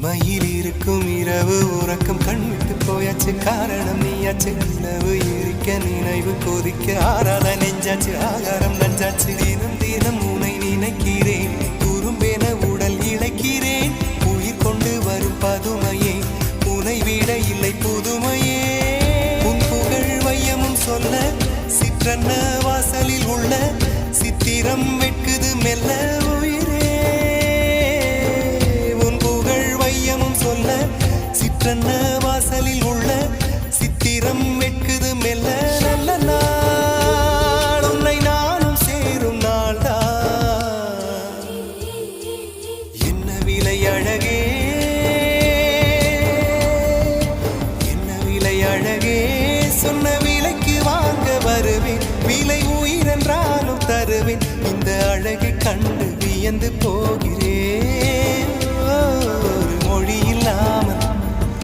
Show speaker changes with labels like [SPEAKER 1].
[SPEAKER 1] இமையில் இருக்கும் இரவு உறக்கம் கண்விட்டு போயாச்சு காரணம் நீயாச்சு நிலவு எரிக்க நினைவு கொதிக்க ஆறாத நெஞ்சாச்சு ஆகாரம் நஞ்சாச்சு தினம் தினம் உனை நினைக்கிறேன் குறும்பென உடல் இழைக்கிறேன் உயிர் கொண்டு வரும் பதுமையே உனை விட இல்லை புதுமையே உன் புகழ் வையமும் சொல்ல சிற்றன்ன வாசலில் உள்ள சித்திரம் வெட்குது மெல்ல உயிரே உன் புகழ் வையமும் சொல்ல சிற்றன்ன வாசலில் உள்ள சித்திரம் வெட்குது மெல்ல நல்ல நாள் உன்னை நானும் சேரும் நாள்தான் என்ன விலை அழகே என்ன விலை அழகே சொன்ன விலைக்கு வாங்க வருவேன் விலை உயிரென்றாலும் தருவேன் இந்த அழகை கண்டு வியந்து போகிறேன்